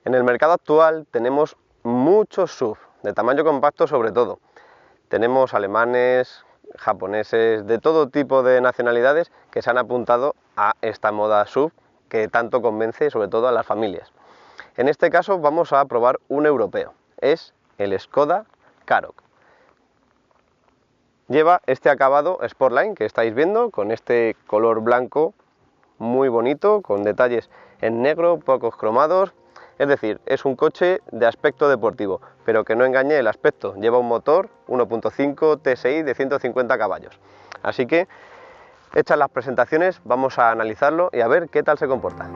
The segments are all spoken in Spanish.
En el mercado actual tenemos muchos SUV, de tamaño compacto sobre todo. Tenemos alemanes, japoneses, de todo tipo de nacionalidades que se han apuntado a esta moda SUV que tanto convence sobre todo a las familias. En este caso vamos a probar un europeo, es el Škoda Karoq. Lleva este acabado Sportline que estáis viendo, con este color blanco muy bonito, con detalles en negro, pocos cromados. Es decir, es un coche de aspecto deportivo, pero que no engañe el aspecto. Lleva un motor 1.5 TSI de 150 caballos. Así que, hechas las presentaciones, vamos a analizarlo y a ver qué tal se comporta.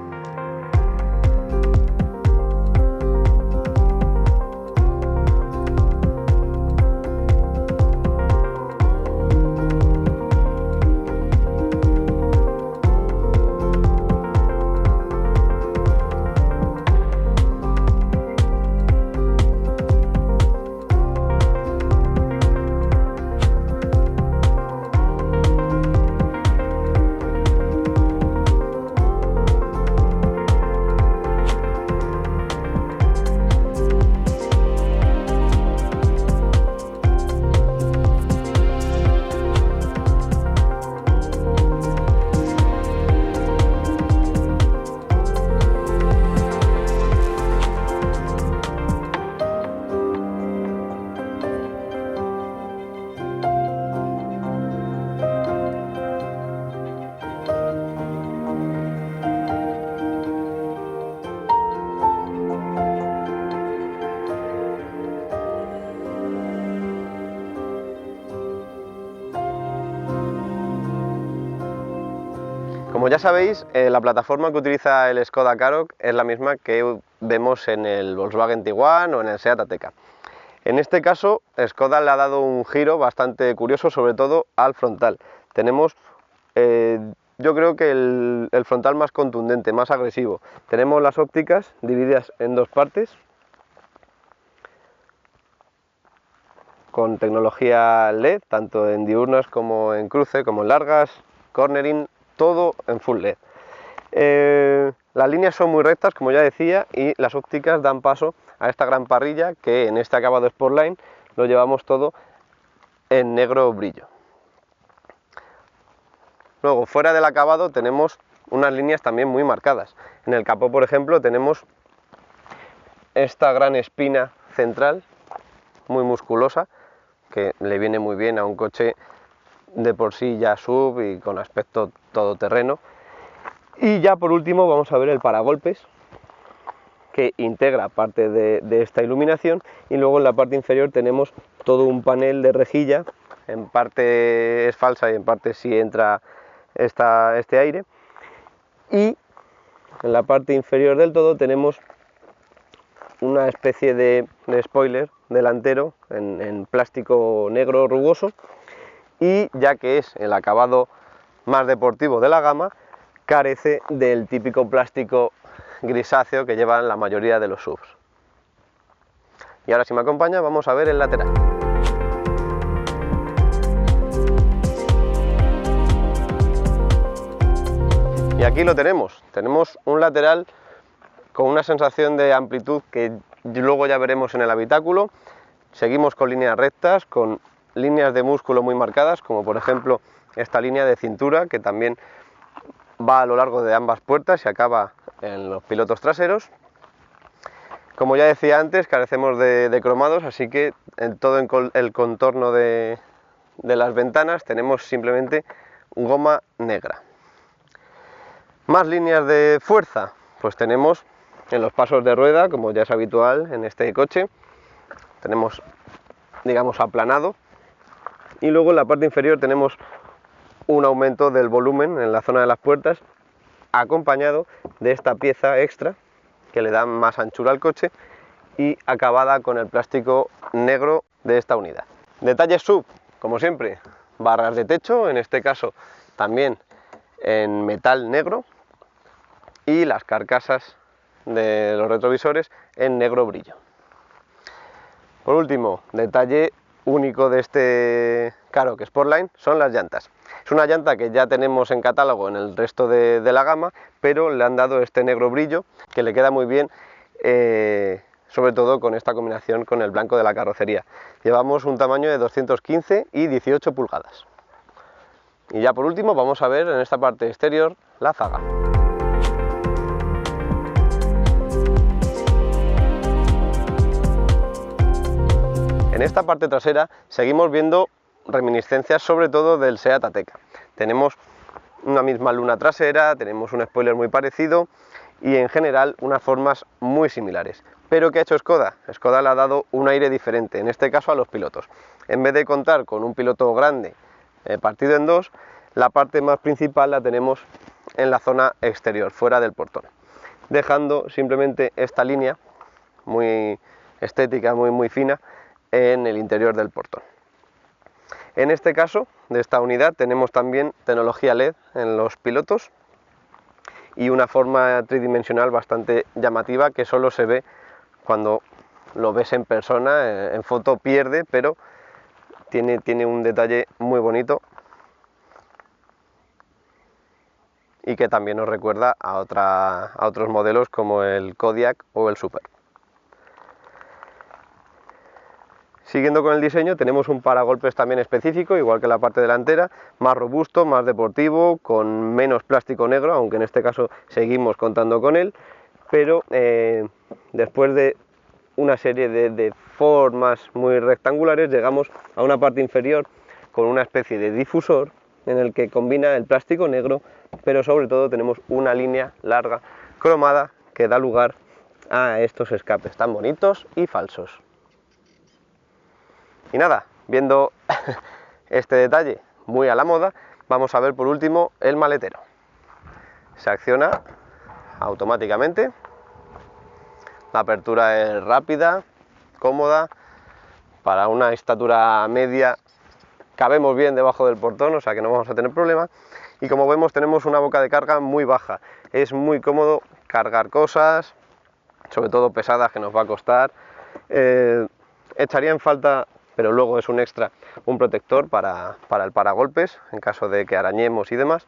Como ya sabéis, la plataforma que utiliza el Škoda Karoq es la misma que vemos en el Volkswagen Tiguan o en el Seat Ateca. En este caso, Škoda le ha dado un giro bastante curioso, sobre todo al frontal. Tenemos, yo creo que el frontal más contundente, más agresivo. Tenemos las ópticas divididas en dos partes, con tecnología LED, tanto en diurnas como en cruce, como en largas, cornering, todo en full LED. Las líneas son muy rectas, como ya decía, y las ópticas dan paso a esta gran parrilla que en este acabado Sportline lo llevamos todo en negro brillo. Luego, fuera del acabado tenemos unas líneas también muy marcadas. En el capó, por ejemplo, tenemos esta gran espina central, muy musculosa, que le viene muy bien a un coche de por sí ya SUV y con aspecto todoterreno. Y ya por último vamos a ver el paragolpes, que integra parte de esta iluminación, y luego en la parte inferior tenemos todo un panel de rejilla, en parte es falsa y en parte sí entra este aire, y en la parte inferior del todo tenemos una especie de spoiler delantero en plástico negro rugoso, y ya que es el acabado más deportivo de la gama, carece del típico plástico grisáceo que llevan la mayoría de los SUVs. Y ahora, si me acompaña, vamos a ver el lateral. Y aquí lo tenemos un lateral con una sensación de amplitud que luego ya veremos en el habitáculo. Seguimos con líneas rectas, con líneas de músculo muy marcadas, como por ejemplo esta línea de cintura que también va a lo largo de ambas puertas y acaba en los pilotos traseros. Como ya decía antes, carecemos de cromados, así que en todo el contorno de las ventanas tenemos simplemente goma negra. Más líneas de fuerza, pues tenemos en los pasos de rueda, como ya es habitual en este coche, tenemos, digamos, aplanado, y luego en la parte inferior tenemos un aumento del volumen en la zona de las puertas, acompañado de esta pieza extra que le da más anchura al coche y acabada con el plástico negro de esta unidad. Detalles SUV, como siempre, barras de techo, en este caso también en metal negro, y las carcasas de los retrovisores en negro brillo. Por último, detalle único de este Karoq Sportline son las llantas. Es una llanta que ya tenemos en catálogo en el resto de la gama, pero le han dado este negro brillo que le queda muy bien sobre todo con esta combinación con el blanco de la carrocería. Llevamos un tamaño de 215 y 18 pulgadas. Y ya por último vamos a ver en esta parte exterior la zaga. En esta parte trasera seguimos viendo reminiscencias sobre todo del Seat Ateca. Tenemos una misma luna trasera, tenemos un spoiler muy parecido y en general unas formas muy similares. Pero ¿qué ha hecho Skoda? Skoda le ha dado un aire diferente, en este caso a los pilotos. En vez de contar con un piloto grande partido en dos, la parte más principal la tenemos en la zona exterior, fuera del portón, dejando simplemente esta línea muy estética, muy fina en el interior del portón. En este caso de esta unidad tenemos también tecnología LED en los pilotos y una forma tridimensional bastante llamativa que solo se ve cuando lo ves en persona. En foto pierde, pero tiene un detalle muy bonito y que también nos recuerda a otros modelos como el Kodiaq o el Super. Siguiendo con el diseño, tenemos un paragolpes también específico, igual que la parte delantera, más robusto, más deportivo, con menos plástico negro, aunque en este caso seguimos contando con él, pero después de una serie de formas muy rectangulares, llegamos a una parte inferior con una especie de difusor en el que combina el plástico negro, pero sobre todo tenemos una línea larga cromada que da lugar a estos escapes tan bonitos y falsos. Y nada, viendo este detalle muy a la moda, vamos a ver por último el maletero. Se acciona automáticamente, la apertura es rápida, cómoda, para una estatura media cabemos bien debajo del portón, o sea que no vamos a tener problema. Y como vemos tenemos una boca de carga muy baja, es muy cómodo cargar cosas, sobre todo pesadas que nos va a costar. Echaría en falta, pero luego es un extra, un protector para el paragolpes en caso de que arañemos y demás.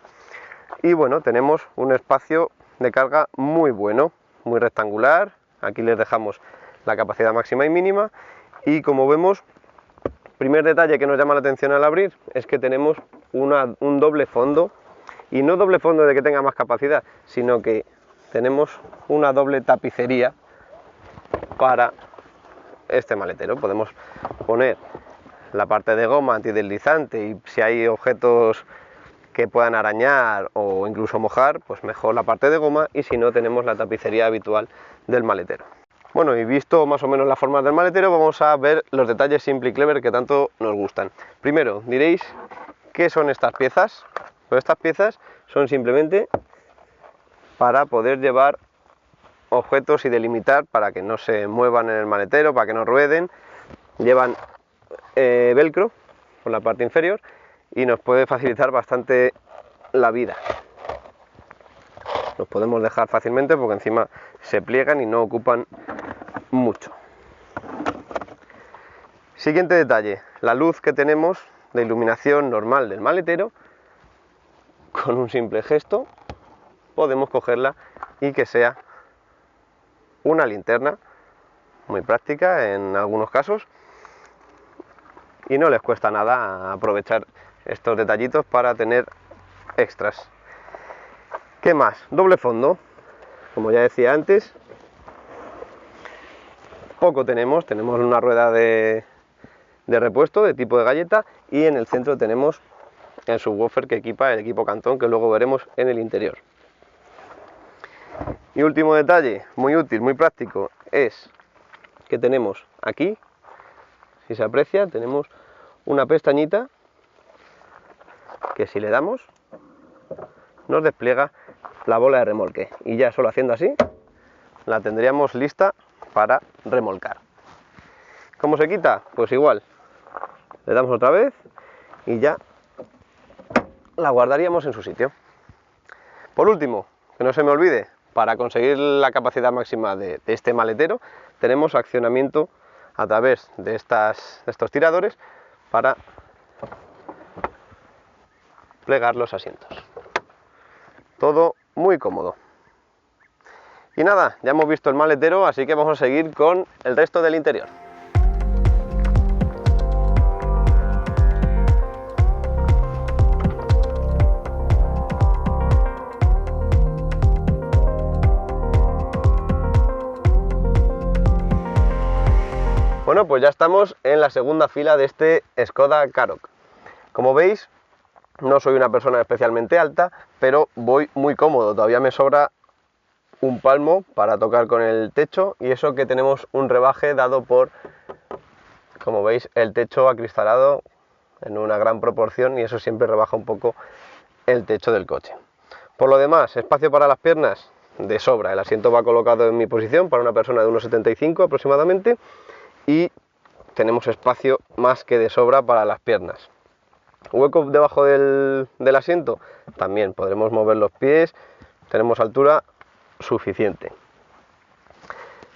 Y bueno, tenemos un espacio de carga muy bueno, muy rectangular. Aquí les dejamos la capacidad máxima y mínima y como vemos, primer detalle que nos llama la atención al abrir es que tenemos un doble fondo, y no doble fondo de que tenga más capacidad, sino que tenemos una doble tapicería para este maletero. Podemos poner la parte de goma antideslizante y si hay objetos que puedan arañar o incluso mojar, pues mejor la parte de goma, y si no tenemos la tapicería habitual del maletero. Bueno, y visto más o menos las formas del maletero, vamos a ver los detalles simple y clever que tanto nos gustan. Primero diréis, ¿qué son estas piezas? Pues estas piezas son simplemente para poder llevar objetos y delimitar para que no se muevan en el maletero, para que no rueden. Llevan velcro por la parte inferior y nos puede facilitar bastante la vida. Los podemos dejar fácilmente porque encima se pliegan y no ocupan mucho. Siguiente detalle, la luz que tenemos de iluminación normal del maletero, con un simple gesto podemos cogerla y que sea una linterna, muy práctica en algunos casos, y no les cuesta nada aprovechar estos detallitos para tener extras. ¿Qué más? Doble fondo, como ya decía antes, poco tenemos una rueda de repuesto de tipo de galleta y en el centro tenemos el subwoofer que equipa el equipo Cantón, que luego veremos en el interior. Y último detalle, muy útil, muy práctico, es que tenemos aquí, si se aprecia, tenemos una pestañita que si le damos nos despliega la bola de remolque y ya solo haciendo así la tendríamos lista para remolcar. ¿Cómo se quita? Pues igual, le damos otra vez y ya la guardaríamos en su sitio. Por último, que no se me olvide, para conseguir la capacidad máxima de este maletero tenemos accionamiento a través de estos tiradores para plegar los asientos. Todo muy cómodo. Y nada, ya hemos visto el maletero, así que vamos a seguir con el resto del interior. Bueno, pues ya estamos en la segunda fila de este Škoda Karoq. Como veis, no soy una persona especialmente alta, pero voy muy cómodo. Todavía me sobra un palmo para tocar con el techo, y eso que tenemos un rebaje dado por, como veis, el techo acristalado en una gran proporción, y eso siempre rebaja un poco el techo del coche. Por lo demás, espacio para las piernas de sobra. El asiento va colocado en mi posición para una persona de 1,75 aproximadamente, y tenemos espacio más que de sobra para las piernas. Hueco debajo del asiento, también podremos mover los pies, tenemos altura suficiente.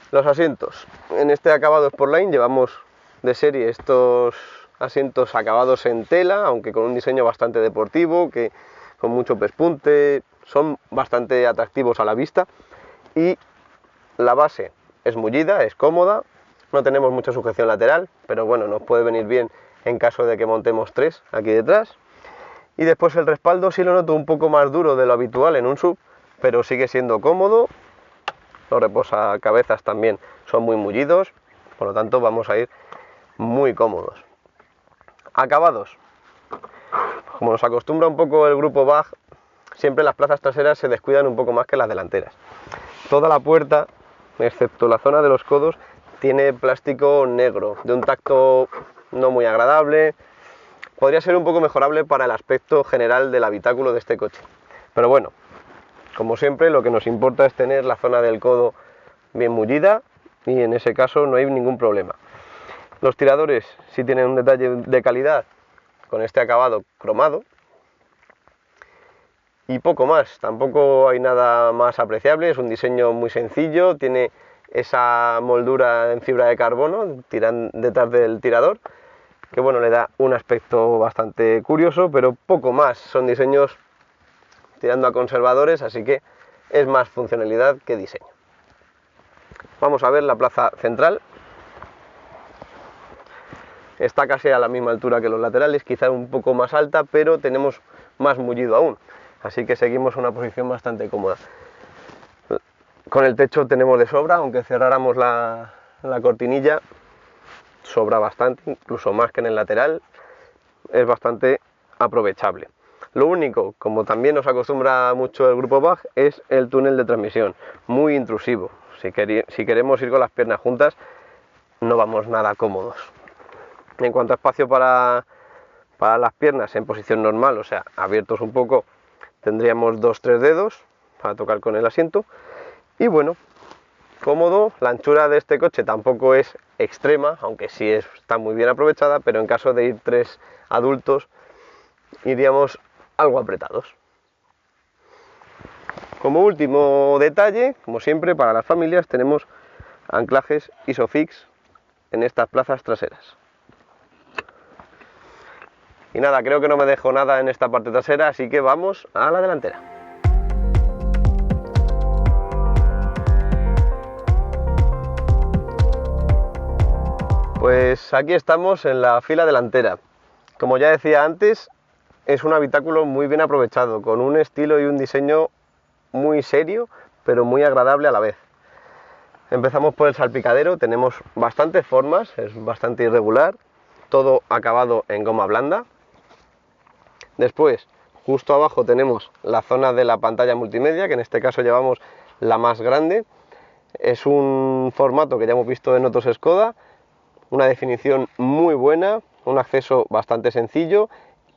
Los asientos, en este acabado Sportline llevamos de serie estos asientos acabados en tela, aunque con un diseño bastante deportivo, que con mucho pespunte, son bastante atractivos a la vista, y la base es mullida, es cómoda. No tenemos mucha sujeción lateral, pero bueno, nos puede venir bien en caso de que montemos 3 aquí detrás. Y después el respaldo sí lo noto un poco más duro de lo habitual en un SUV, pero sigue siendo cómodo. Los reposacabezas también son muy mullidos, por lo tanto vamos a ir muy cómodos. Acabados. Como nos acostumbra un poco el grupo BAG, siempre las plazas traseras se descuidan un poco más que las delanteras. Toda la puerta, excepto la zona de los codos, tiene plástico negro, de un tacto no muy agradable. Podría ser un poco mejorable para el aspecto general del habitáculo de este coche. Pero bueno, como siempre, lo que nos importa es tener la zona del codo bien mullida, y en ese caso no hay ningún problema. Los tiradores sí tienen un detalle de calidad con este acabado cromado. Y poco más, tampoco hay nada más apreciable, es un diseño muy sencillo, tiene esa moldura en fibra de carbono detrás del tirador, que bueno, le da un aspecto bastante curioso, pero poco más. Son diseños tirando a conservadores, así que es más funcionalidad que diseño. Vamos a ver la plaza central. Está casi a la misma altura que los laterales, quizá un poco más alta, pero tenemos más mullido aún, así que seguimos una posición bastante cómoda. Con el techo tenemos de sobra, aunque cerráramos la cortinilla, sobra bastante, incluso más que en el lateral, es bastante aprovechable. Lo único, como también nos acostumbra mucho el grupo BAG, es el túnel de transmisión, muy intrusivo. Si queremos ir con las piernas juntas, no vamos nada cómodos. En cuanto a espacio para las piernas en posición normal, o sea, abiertos un poco, tendríamos 2-3 dedos para tocar con el asiento. Y bueno, cómodo. La anchura de este coche tampoco es extrema, aunque sí está muy bien aprovechada, pero en caso de ir 3 adultos iríamos algo apretados. Como último detalle, como siempre para las familias, tenemos anclajes ISOFIX en estas plazas traseras. Y nada, creo que no me dejo nada en esta parte trasera, así que vamos a la delantera. Pues aquí estamos en la fila delantera. Como ya decía antes, es un habitáculo muy bien aprovechado, con un estilo y un diseño muy serio, pero muy agradable a la vez. Empezamos por el salpicadero, tenemos bastantes formas, es bastante irregular, todo acabado en goma blanda. Después, justo abajo tenemos la zona de la pantalla multimedia, que en este caso llevamos la más grande. Es un formato que ya hemos visto en otros Škoda, una definición muy buena, un acceso bastante sencillo,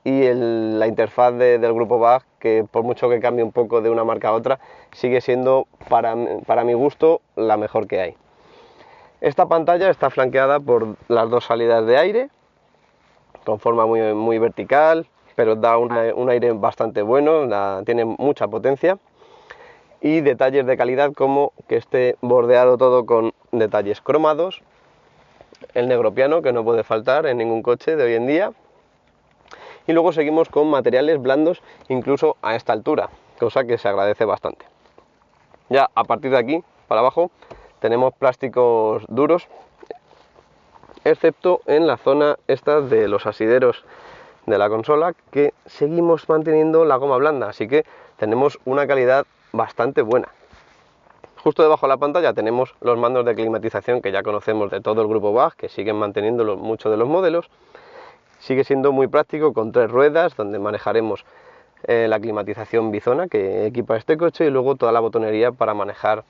y la interfaz del grupo BAG, que por mucho que cambie un poco de una marca a otra, sigue siendo para mi gusto la mejor que hay. Esta pantalla está flanqueada por las 2 salidas de aire, con forma muy vertical, pero da un aire bastante bueno, tiene mucha potencia, y detalles de calidad como que esté bordeado todo con detalles cromados, el negro piano, que no puede faltar en ningún coche de hoy en día, y luego seguimos con materiales blandos incluso a esta altura, cosa que se agradece bastante. Ya a partir de aquí para abajo tenemos plásticos duros, excepto en la zona esta de los asideros de la consola, que seguimos manteniendo la goma blanda, así que tenemos una calidad bastante buena. Justo debajo de la pantalla tenemos los mandos de climatización que ya conocemos de todo el grupo BAG, que siguen manteniendo muchos de los modelos. Sigue siendo muy práctico, con 3 ruedas, donde manejaremos la climatización bizona que equipa este coche, y luego toda la botonería para manejar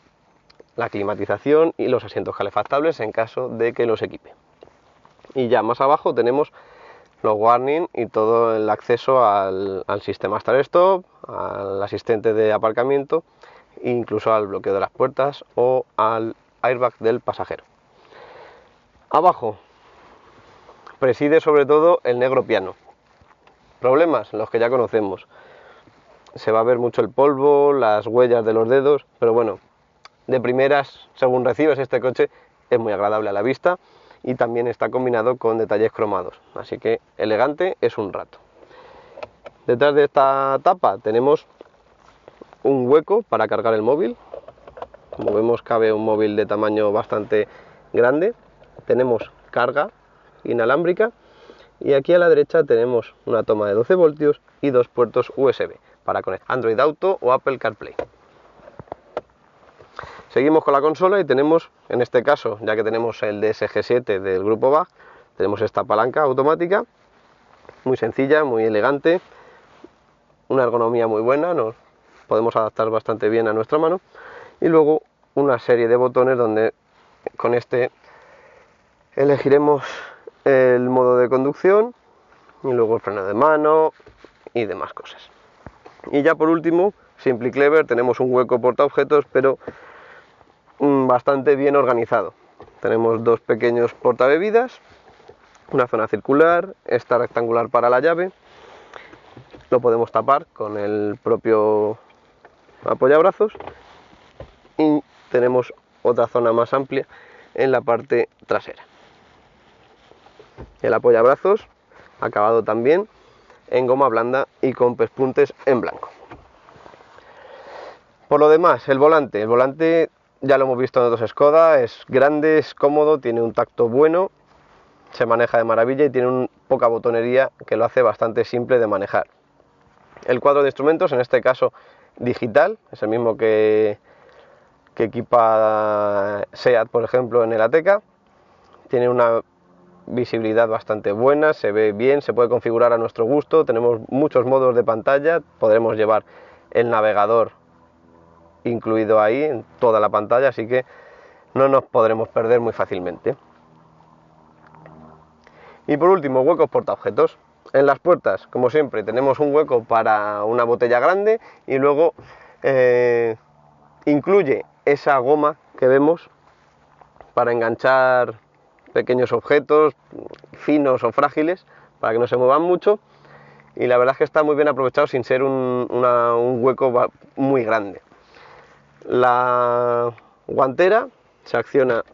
la climatización y los asientos calefactables en caso de que los equipe. Y ya más abajo tenemos los warning y todo el acceso al sistema Start Stop, al asistente de aparcamiento, incluso al bloqueo de las puertas o al airbag del pasajero. Abajo preside sobre todo el negro piano. Problemas, los que ya conocemos. Se va a ver mucho el polvo, las huellas de los dedos, pero bueno, de primeras, según recibes este coche, es muy agradable a la vista y también está combinado con detalles cromados, así que elegante es un rato. Detrás de esta tapa tenemos un hueco para cargar el móvil. Como vemos, cabe un móvil de tamaño bastante grande. Tenemos carga inalámbrica y aquí a la derecha tenemos una toma de 12 voltios y 2 puertos USB para conectar Android Auto o Apple CarPlay. Seguimos con la consola y tenemos, en este caso, ya que tenemos el DSG7 del grupo BAG, tenemos esta palanca automática, muy sencilla, muy elegante, una ergonomía muy buena, nos podemos adaptar bastante bien a nuestra mano, y luego una serie de botones donde con este elegiremos el modo de conducción y luego el freno de mano y demás cosas. Y ya por último, Simply Clever, tenemos un hueco portaobjetos, pero bastante bien organizado. Tenemos 2 pequeños portabebidas, una zona circular, esta rectangular para la llave, lo podemos tapar con el propio apoyabrazos, y tenemos otra zona más amplia en la parte trasera. El apoyabrazos acabado también en goma blanda y con pespuntes en blanco. Por lo demás, el volante ya lo hemos visto en otros Skoda, es grande, es cómodo, tiene un tacto bueno, se maneja de maravilla y tiene poca botonería que lo hace bastante simple de manejar. El cuadro de instrumentos, en este caso digital, es el mismo que equipa SEAT, por ejemplo, en el Ateca. Tiene una visibilidad bastante buena, se ve bien, se puede configurar a nuestro gusto, tenemos muchos modos de pantalla, podremos llevar el navegador incluido ahí en toda la pantalla, así que no nos podremos perder muy fácilmente. Y por último, huecos portaobjetos. En las puertas, como siempre, tenemos un hueco para una botella grande y luego incluye esa goma que vemos para enganchar pequeños objetos finos o frágiles para que no se muevan mucho, y la verdad es que está muy bien aprovechado sin ser un hueco muy grande. La guantera se acciona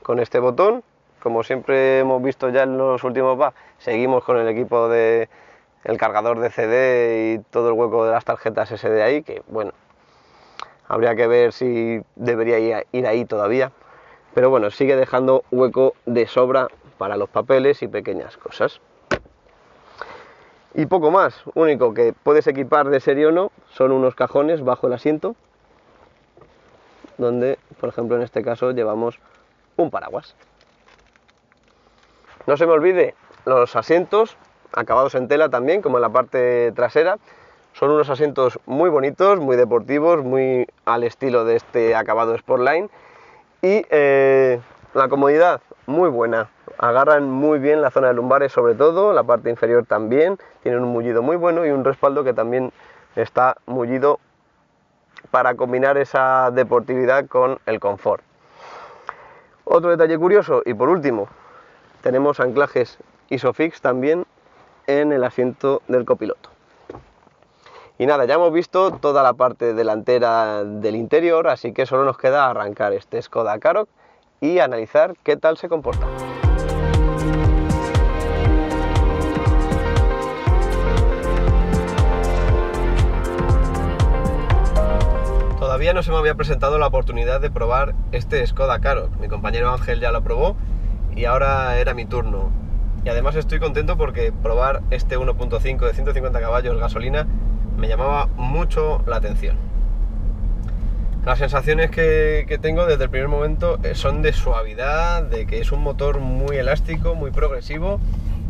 con este botón. Como siempre hemos visto ya en los últimos VAG, seguimos con el equipo de el cargador de CD y todo el hueco de las tarjetas SD ahí, que bueno, habría que ver si debería ir ahí todavía, pero bueno, sigue dejando hueco de sobra para los papeles y pequeñas cosas. Y poco más, único que puedes equipar de serie o no, son unos cajones bajo el asiento, donde, por ejemplo, en este caso llevamos un paraguas. No se me olvide, los asientos acabados en tela también, como en la parte trasera, son unos asientos muy bonitos, muy deportivos, muy al estilo de este acabado Sportline, y la comodidad muy buena, agarran muy bien la zona de lumbares, sobre todo la parte inferior también, tienen un mullido muy bueno y un respaldo que también está mullido para combinar esa deportividad con el confort. Otro detalle curioso, y por último, tenemos anclajes Isofix también en el asiento del copiloto. Y nada, ya hemos visto toda la parte delantera del interior, así que solo nos queda arrancar este Skoda Karoq y analizar qué tal se comporta. todavía no se me había presentado la oportunidad de probar este Skoda Karoq. Mi compañero Ángel ya lo probó y ahora era mi turno. Y además estoy contento porque probar este 1.5 de 150 caballos gasolina me llamaba mucho la atención. Las sensaciones que tengo desde el primer momento son de suavidad, de que es un motor muy elástico, muy progresivo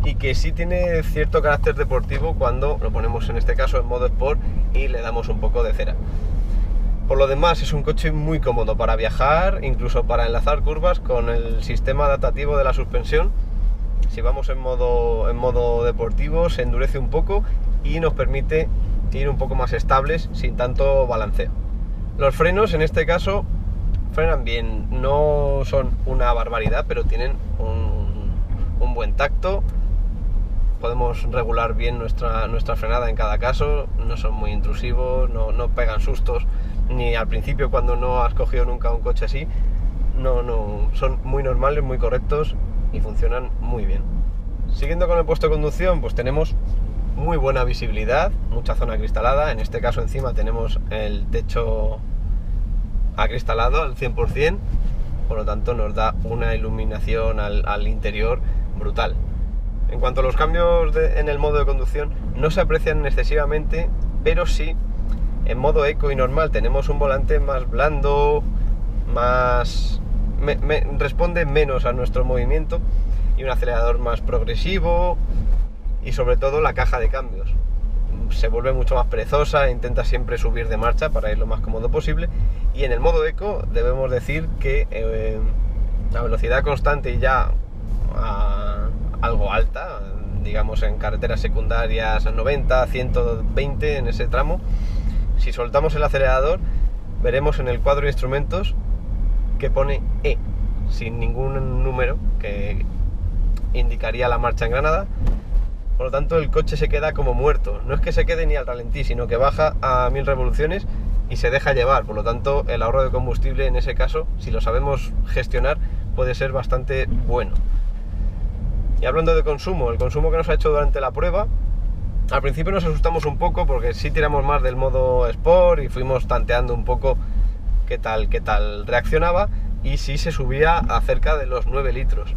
y que sí tiene cierto carácter deportivo cuando lo ponemos en este caso en modo Sport y le damos un poco de cera. Por lo demás es un coche muy cómodo para viajar, incluso para enlazar curvas con el sistema adaptativo de la suspensión. Si vamos en modo deportivo se endurece un poco y nos permite ir un poco más estables sin tanto balanceo. Los frenos en este caso frenan bien, no son una barbaridad, pero tienen un buen tacto. Podemos regular bien nuestra frenada en cada caso, no son muy intrusivos, no pegan sustos, ni al principio cuando no has cogido nunca un coche así, no, son muy normales, muy correctos y funcionan muy bien. Siguiendo con el puesto de conducción, pues tenemos muy buena visibilidad, mucha zona acristalada, en este caso encima tenemos el techo acristalado al 100%, por lo tanto nos da una iluminación al interior brutal. En cuanto a los cambios en el modo de conducción, no se aprecian excesivamente, pero sí en modo eco y normal tenemos un volante más blando, responde menos a nuestro movimiento y un acelerador más progresivo y sobre todo la caja de cambios se vuelve mucho más perezosa, intenta siempre subir de marcha para ir lo más cómodo posible. Y en el modo eco debemos decir que la velocidad constante y ya algo alta, digamos en carreteras secundarias 90, 120 en ese tramo, si soltamos el acelerador veremos en el cuadro de instrumentos que pone E sin ningún número que indicaría la marcha engranada. Por lo tanto el coche se queda como muerto, no es que se quede ni al ralentí, sino que baja a 1000 revoluciones y se deja llevar. Por lo tanto el ahorro de combustible en ese caso, si lo sabemos gestionar, puede ser bastante bueno. Y hablando de consumo, el consumo que nos ha hecho durante la prueba, al principio nos asustamos un poco porque sí tiramos más del modo Sport y fuimos tanteando un poco qué tal reaccionaba, y sí se subía a cerca de los 9 litros.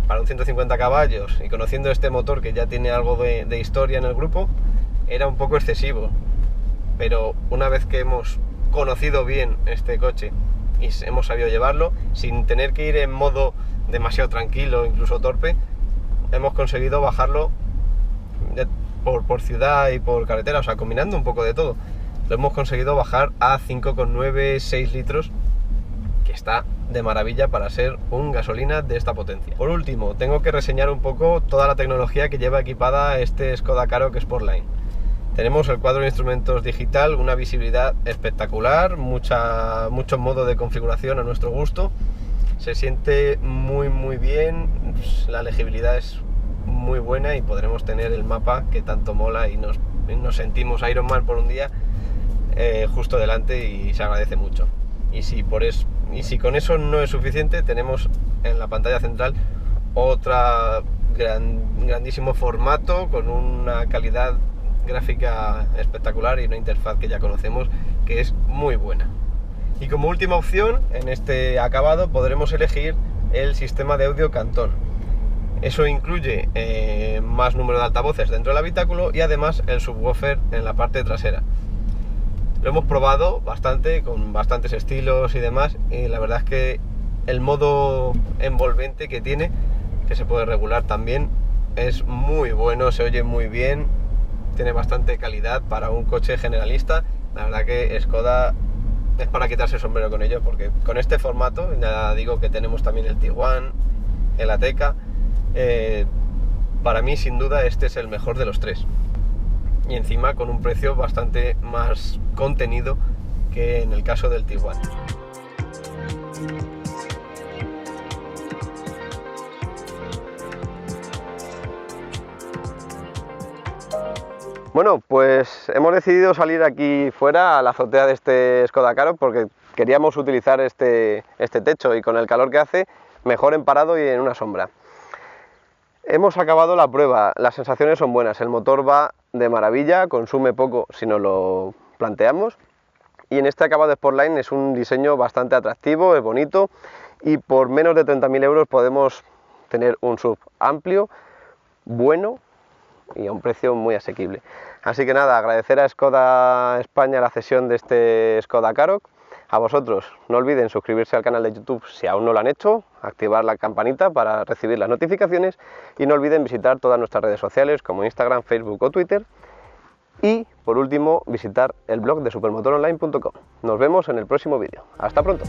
Para un 150 caballos y conociendo este motor que ya tiene algo de historia en el grupo, era un poco excesivo. Pero una vez que hemos conocido bien este coche y hemos sabido llevarlo, sin tener que ir en modo demasiado tranquilo, incluso torpe, hemos conseguido bajarlo por ciudad y por carretera, o sea, combinando un poco de todo. Lo hemos conseguido bajar a 5,9, 6 litros, que está de maravilla para ser un gasolina de esta potencia. Por último, tengo que reseñar un poco toda la tecnología que lleva equipada este Skoda Karoq Sportline. Tenemos el cuadro de instrumentos digital, una visibilidad espectacular, mucho modo de configuración a nuestro gusto. Se siente muy bien, la legibilidad es muy buena y podremos tener el mapa que tanto mola y nos sentimos Iron Man por un día justo delante y se agradece mucho. Y si con eso no es suficiente, tenemos en la pantalla central otra grandísimo formato con una calidad gráfica espectacular y una interfaz que ya conocemos que es muy buena. Y como última opción, en este acabado podremos elegir el sistema de audio Canton. Eso incluye más número de altavoces dentro del habitáculo y además el subwoofer en la parte trasera. Lo hemos probado bastante, con bastantes estilos y demás, y la verdad es que el modo envolvente que tiene, que se puede regular también, es muy bueno, se oye muy bien, tiene bastante calidad para un coche generalista. La verdad que Skoda es para quitarse el sombrero con ello, porque con este formato, ya digo que tenemos también el Tiguan, el Ateca, para mí sin duda este es el mejor de los tres. Y encima con un precio bastante más contenido que en el caso del Tiguan. Bueno, pues hemos decidido salir aquí fuera a la azotea de este Skoda Karoq porque queríamos utilizar este techo y con el calor que hace, mejor en parado y en una sombra. Hemos acabado la prueba, las sensaciones son buenas, el motor va de maravilla, consume poco si nos lo planteamos y en este acabado Sportline es un diseño bastante atractivo, es bonito y por menos de 30.000 euros podemos tener un SUV amplio, bueno y a un precio muy asequible. Así que nada, agradecer a Skoda España la cesión de este Skoda Karoq. A vosotros, no olviden suscribirse al canal de YouTube si aún no lo han hecho, activar la campanita para recibir las notificaciones y no olviden visitar todas nuestras redes sociales como Instagram, Facebook o Twitter y, por último, visitar el blog de supermotoronline.com. Nos vemos en el próximo vídeo. ¡Hasta pronto!